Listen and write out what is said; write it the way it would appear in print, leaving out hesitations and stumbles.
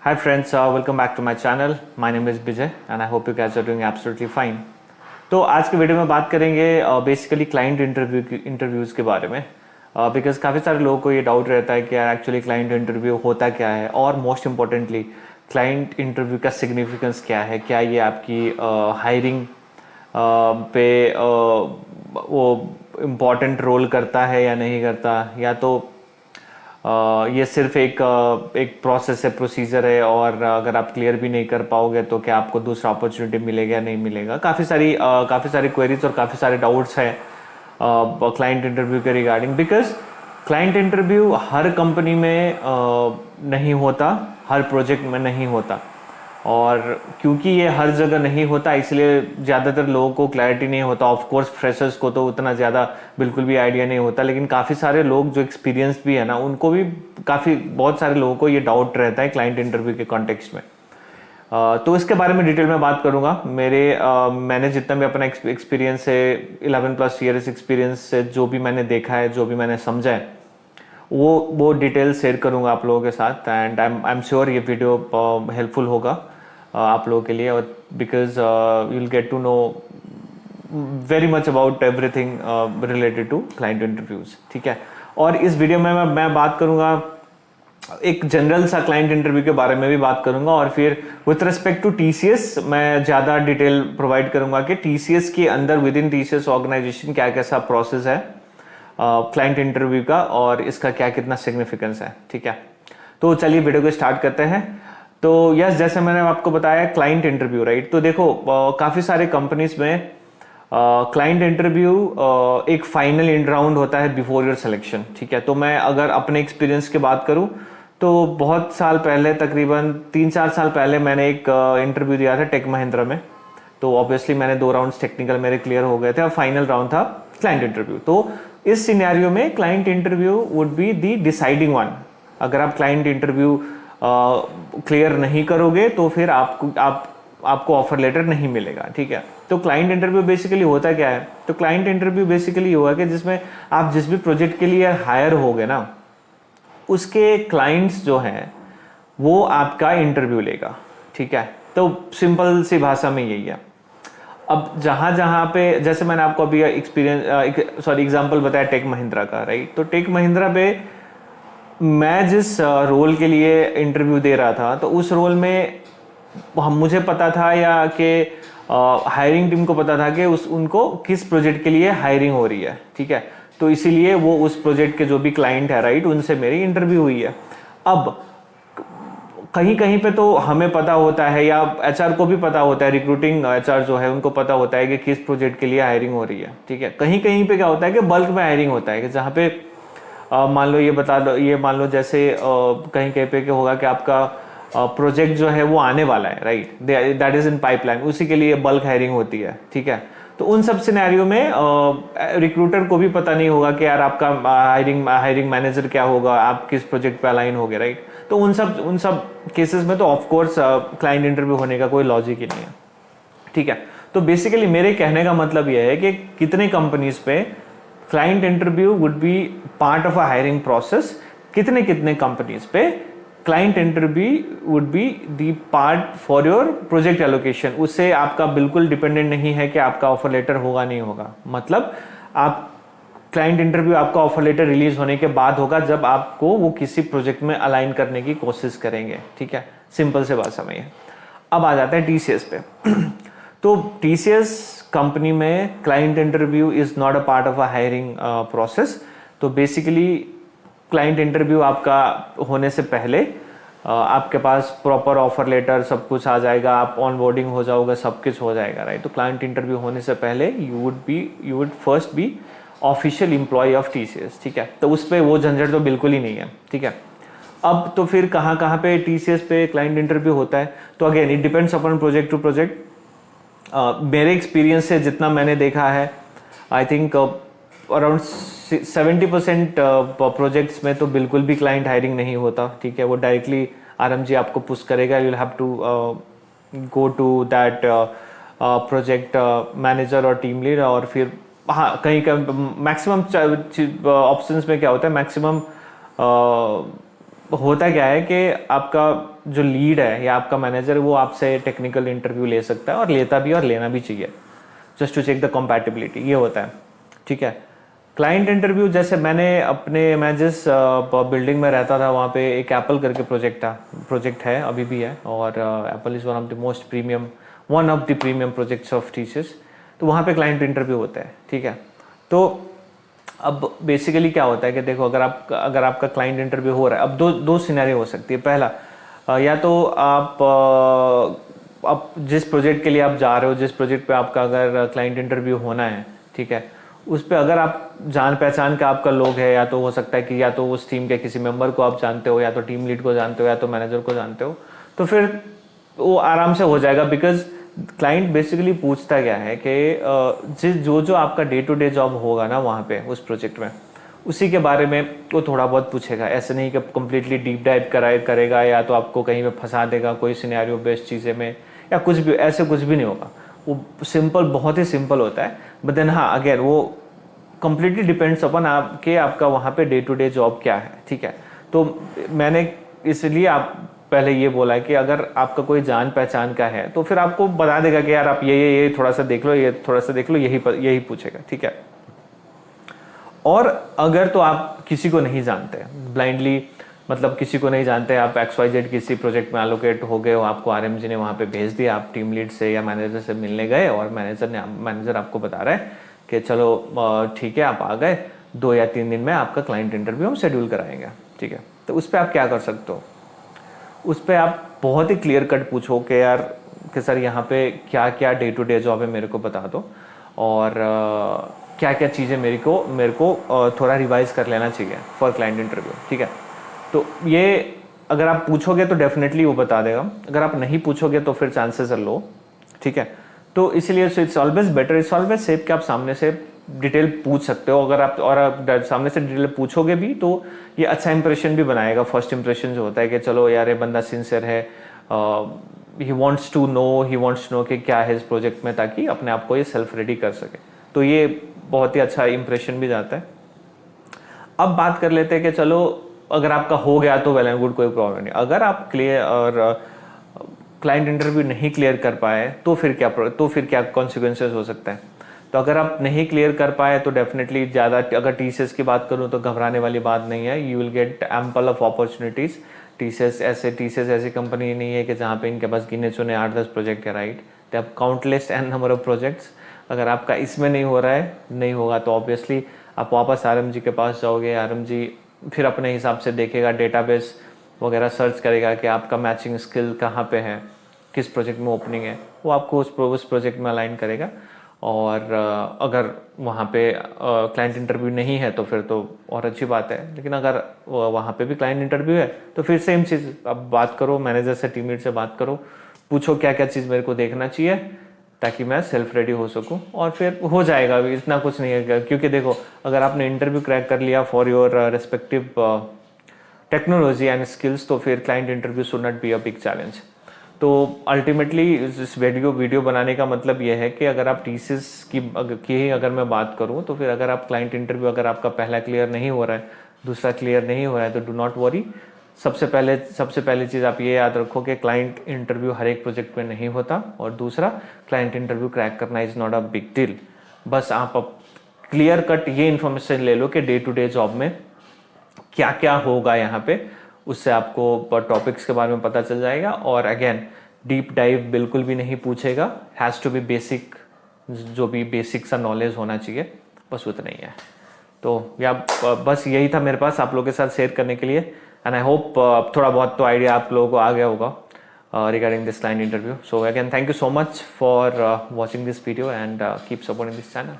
Hi friends, welcome back to my channel. My name is Vijay and I hope you guys are doing absolutely fine. तो आज के video में बात करेंगे basically client interviews के बारे में बिकॉज काफ़ी सारे लोगों को ये डाउट रहता है कि यार एक्चुअली क्लाइंट इंटरव्यू होता क्या है और मोस्ट इम्पोर्टेंटली क्लाइंट इंटरव्यू का सिग्निफिकेंस क्या है, क्या ये आपकी हायरिंग पे वो इम्पॉर्टेंट रोल करता है या नहीं करता, या तो ये सिर्फ एक प्रोसेस है, प्रोसीजर है और अगर आप क्लियर भी नहीं कर पाओगे तो क्या आपको दूसरा अपॉर्चुनिटी मिलेगा या नहीं मिलेगा। काफ़ी सारी क्वेरीज और काफ़ी सारे डाउट्स हैं क्लाइंट इंटरव्यू के regarding, because client interview her company में नहीं होता, हर प्रोजेक्ट में नहीं होता, और क्योंकि ये हर जगह नहीं होता इसलिए ज़्यादातर लोगों को क्लैरिटी नहीं होता। ऑफ कोर्स फ्रेशर्स को तो उतना ज़्यादा बिल्कुल भी आइडिया नहीं होता, लेकिन काफ़ी सारे लोग जो एक्सपीरियंस भी है ना, उनको भी बहुत सारे लोगों को ये डाउट रहता है क्लाइंट इंटरव्यू के कॉन्टेक्स्ट में। तो इसके बारे में डिटेल में बात करूँगा। मैंने जितना भी अपना एक्सपीरियंस है, 11+ ईयर्स एक्सपीरियंस से जो भी मैंने देखा है, जो भी मैंने समझा है, वो डिटेल शेयर करूँगा आप लोगों के साथ। एंड आई एम श्योर ये वीडियो हेल्पफुल होगा आप लोगों के लिए, और because you will get to know very much about everything related to client interviews. ठीक है, और इस वीडियो में मैं बात करूंगा एक जनरल सा क्लाइंट इंटरव्यू के बारे में भी बात करूंगा, और फिर विथ रिस्पेक्ट टू टीसीएस मैं ज़्यादा डिटेल प्रोवाइड करूंगा कि टीसीएस के अंदर विद इन टीसीएस ऑर्गेनाइजेशन क्या कैसा प्रोसेस है क्लाइंट इंटरव्यू का और इसका क्या कितना सिग्निफिकेंस है। ठीक है, तो चलिए वीडियो को स्टार्ट करते हैं। तो यस, जैसे मैंने आपको बताया क्लाइंट इंटरव्यू, राइट। तो देखो काफ़ी सारे कंपनीज में क्लाइंट इंटरव्यू एक फाइनल राउंड होता है बिफोर योर सिलेक्शन। ठीक है, तो मैं अगर अपने एक्सपीरियंस की बात करूं तो बहुत साल पहले, तकरीबन 3-4 साल पहले मैंने एक इंटरव्यू दिया था टेक महिंद्रा में। तो ऑब्वियसली मैंने 2 राउंड्स टेक्निकल मेरे क्लियर हो गए थे और फाइनल राउंड था क्लाइंट इंटरव्यू। तो इस सिनेरियो में client interview would be the deciding one. अगर आप क्लाइंट इंटरव्यू क्लियर नहीं करोगे तो फिर आपको ऑफर लेटर नहीं मिलेगा। ठीक है, तो क्लाइंट इंटरव्यू बेसिकली होता क्या है? तो क्लाइंट इंटरव्यू बेसिकली हुआ कि जिसमें आप जिस भी प्रोजेक्ट के लिए हायर होगे ना, उसके क्लाइंट्स जो हैं वो आपका इंटरव्यू लेगा। ठीक है, तो सिंपल सी भाषा में यही है। अब जहां पे जैसे मैंने आपको अभी एग्जांपल बताया टेक महिंद्रा का, राइट। तो टेक महिंद्रा पे मैं जिस रोल के लिए इंटरव्यू दे रहा था, तो उस रोल में मुझे पता था या कि हायरिंग टीम को पता था कि उनको किस प्रोजेक्ट के लिए हायरिंग हो रही है। ठीक है, तो इसीलिए वो उस प्रोजेक्ट के जो भी क्लाइंट है, राइट, उनसे मेरी इंटरव्यू हुई है। अब कहीं कहीं पे तो हमें पता होता है या एचआर को भी पता होता है, रिक्रूटिंग एचआर जो है उनको पता होता है कि किस प्रोजेक्ट के लिए हायरिंग हो रही है। ठीक है, कहीं कहीं पे क्या होता है कि बल्क में हायरिंग होता है, कि जहाँ पे मान लो जैसे कहीं कहीं पे क्या होगा कि आपका प्रोजेक्ट जो है वो आने वाला है, right, that is in pipeline, उसी के लिए बल्क हायरिंग होती है। ठीक है, तो उन सब सिनेरियो में रिक्रूटर को भी पता नहीं होगा कि यार आपका हायरिंग मैनेजर क्या होगा, आप किस प्रोजेक्ट पे अलाइन होगे, राइट। तो उन सब केसेस में तो ऑफ कोर्स क्लाइंट इंटरव्यू होने का कोई लॉजिक ही नहीं है। ठीक है, तो बेसिकली मेरे कहने का मतलब यह है कि कितने कंपनीज पे client interview would be part of a hiring process, कितने कंपनीज पे client interview would be the part for your project allocation. उससे आपका बिल्कुल डिपेंडेंट नहीं है कि आपका ऑफर लेटर होगा नहीं होगा। मतलब आप क्लाइंट इंटरव्यू आपका ऑफर लेटर रिलीज होने के बाद होगा, जब आपको वो किसी प्रोजेक्ट में अलाइन करने की कोशिश करेंगे। ठीक है, सिंपल से बात समझिए। अब आ जाता है टीसीएस पे। तो टीसीएस कंपनी में client interview is not a part of a hiring process. तो बेसिकली क्लाइंट इंटरव्यू आपका होने से पहले आपके पास प्रॉपर ऑफर लेटर सब कुछ आ जाएगा, आप ऑनबोर्डिंग हो जाओगे, सब कुछ हो जाएगा, राइट। तो क्लाइंट इंटरव्यू होने से पहले you would first be official employ of TCS. ठीक है, तो उस पर वो झंझट तो बिल्कुल ही नहीं है। ठीक है, अब तो फिर कहाँ पे टीसीएस पे क्लाइंट इंटरव्यू होता है? तो again it depends upon project to project. मेरे एक्सपीरियंस से जितना मैंने देखा है, आई थिंक अराउंड 70% प्रोजेक्ट्स में तो बिल्कुल भी क्लाइंट हायरिंग नहीं होता। ठीक है, वो डायरेक्टली आरएमजी आपको पुश करेगा, you will have to go to that project manager और टीम लीड। और फिर हाँ, कहीं का मैक्सिमम ऑप्शंस में क्या होता है, मैक्सिमम होता क्या है कि आपका जो लीड है या आपका मैनेजर वो आपसे टेक्निकल इंटरव्यू ले सकता है और लेता भी और लेना भी चाहिए, just to check the compatibility, ये होता है, ठीक है। क्लाइंट इंटरव्यू जैसे मैं जिस बिल्डिंग में रहता था वहाँ पे एक एप्पल करके प्रोजेक्ट है, अभी भी है, और Apple is one of the premium projects of TCS. तो वहाँ पे क्लाइंट इंटरव्यू होता है, ठीक है। तो अब बेसिकली क्या होता है कि देखो, अगर आपका क्लाइंट इंटरव्यू हो रहा है, अब दो सिनेरियो हो सकती है। पहला, या तो आप जिस प्रोजेक्ट के लिए आप जा रहे हो, जिस प्रोजेक्ट पे आपका अगर क्लाइंट इंटरव्यू होना है, ठीक है, उस पे अगर आप जान पहचान का आपका लोग है, या तो हो सकता है कि या तो उस टीम के किसी मेंबर को आप जानते हो, या तो टीम लीड को जानते हो, या तो मैनेजर को जानते हो, तो फिर वो आराम से हो जाएगा। बिकॉज क्लाइंट बेसिकली पूछता क्या है कि जो आपका डे टू डे जॉब होगा ना वहाँ पे उस प्रोजेक्ट में, उसी के बारे में वो थोड़ा बहुत पूछेगा। ऐसे नहीं कि कम्प्लीटली डीप डाइव करेगा या तो आपको कहीं पे फंसा देगा कोई सिनेरियो बेस्ड चीज़ें में, या कुछ भी ऐसे कुछ भी नहीं होगा। वो बहुत ही सिंपल होता है। बट देन हाँ, अगेन वो कम्प्लीटली डिपेंड्स अपन आपका वहाँ पे डे टू डे जॉब क्या है, ठीक है। तो मैंने इसलिए आप पहले ये बोला है कि अगर आपका कोई जान पहचान का है तो फिर आपको बता देगा कि यार आप ये थोड़ा सा देख लो, ये थोड़ा सा देख लो, यही पूछेगा, ठीक है। और अगर तो आप किसी को नहीं जानते, ब्लाइंडली मतलब किसी को नहीं जानते, आप XYZ किसी प्रोजेक्ट में एलोकेट हो गए हो, आपको आरएमजी ने वहाँ पे भेज दिया, आप टीम लीड से या मैनेजर से मिलने गए और मैनेजर आपको बता रहा है कि चलो ठीक है आप आ गए, 2 या 3 दिन में आपका क्लाइंट इंटरव्यू हम शेड्यूल कराएंगे, ठीक है। तो उस पर आप क्या कर सकते हो, उस पर आप बहुत ही क्लियर कट पूछो कि यार कि सर यहाँ पे क्या क्या डे टू डे जॉब है मेरे को बता दो, और क्या क्या चीज़ें मेरे को थोड़ा रिवाइज कर लेना चाहिए फॉर क्लाइंट इंटरव्यू, ठीक है। तो ये अगर आप पूछोगे तो डेफिनेटली वो बता देगा, अगर आप नहीं पूछोगे तो फिर चांसेस आर लो, ठीक है। तो इसलिए it's always better, it's always safe कि आप सामने से डिटेल पूछ सकते हो। अगर आप सामने से डिटेल पूछोगे भी तो ये अच्छा इंप्रेशन भी बनाएगा। फर्स्ट इंप्रेशन जो होता है कि चलो यार ये बंदा सिंसियर है, ही वांट्स टू नो कि क्या है इस प्रोजेक्ट में, ताकि अपने आप को ये सेल्फ रेडी कर सके। तो ये बहुत ही अच्छा इंप्रेशन भी जाता है। अब बात कर लेते हैं कि चलो अगर आपका हो गया तो वेल एंड गुड, कोई प्रॉब्लम नहीं। अगर आप क्लाइंट इंटरव्यू नहीं क्लियर कर पाए तो फिर क्या कॉन्सिक्वेंसेस हो सकता है। तो अगर आप नहीं क्लियर कर पाए तो डेफिनेटली ज़्यादा, अगर टीसीएस की बात करूँ तो घबराने वाली बात नहीं है। You will gate ample of opportunities. TCS ऐसी कंपनी नहीं है कि जहाँ पे इनके पास गिने चुने 8-10 प्रोजेक्ट है, right. They have countless and number of projects. अगर आपका इसमें नहीं हो रहा है, नहीं होगा, तो ऑब्वियसली आप वापस आरएमजी के पास जाओगे। आरएमजी फिर अपने हिसाब से देखेगा, डेटाबेस वगैरह सर्च करेगा कि आपका मैचिंग स्किल कहाँ पे है, किस प्रोजेक्ट में ओपनिंग है, वो आपको उस प्रोजेक्ट में अलाइन करेगा। और अगर वहाँ पे क्लाइंट इंटरव्यू नहीं है तो फिर तो और अच्छी बात है। लेकिन अगर वहाँ पे भी क्लाइंट इंटरव्यू है तो फिर सेम चीज़, अब बात करो मैनेजर से, टीम लीड से बात करो, पूछो क्या क्या चीज़ मेरे को देखना चाहिए ताकि मैं सेल्फ रेडी हो सकूं, और फिर हो जाएगा। इतना कुछ नहीं है, क्योंकि देखो अगर आपने इंटरव्यू क्रैक कर लिया for your respective technology and skills, तो फिर client interview should not be a big challenge. तो अल्टीमेटली इस वीडियो बनाने का मतलब यह है कि अगर आप टीसीएस की अगर मैं बात करूं, तो फिर अगर आप क्लाइंट इंटरव्यू अगर आपका पहला क्लियर नहीं हो रहा है, दूसरा क्लियर नहीं हो रहा है, तो डू नॉट वरी। सबसे पहले चीज़ आप ये याद रखो कि क्लाइंट इंटरव्यू हर एक प्रोजेक्ट में नहीं होता, और दूसरा क्लाइंट इंटरव्यू क्रैक करना is not a big deal. बस आप क्लियर कट ये इन्फॉर्मेशन ले लो कि डे टू डे जॉब में क्या क्या होगा यहाँ पे, उससे आपको टॉपिक्स के बारे में पता चल जाएगा। और अगेन डीप डाइव बिल्कुल भी नहीं पूछेगा, हैज़ टू बी बेसिक, जो भी बेसिक सा नॉलेज होना चाहिए, बस उतना ही है। तो या बस यही था मेरे पास आप लोगों के साथ शेयर करने के लिए। एंड आई होप थोड़ा बहुत तो आइडिया आप लोगों को आ गया होगा regarding this client interview. So again thank you so much for watching this video and keep supporting this channel.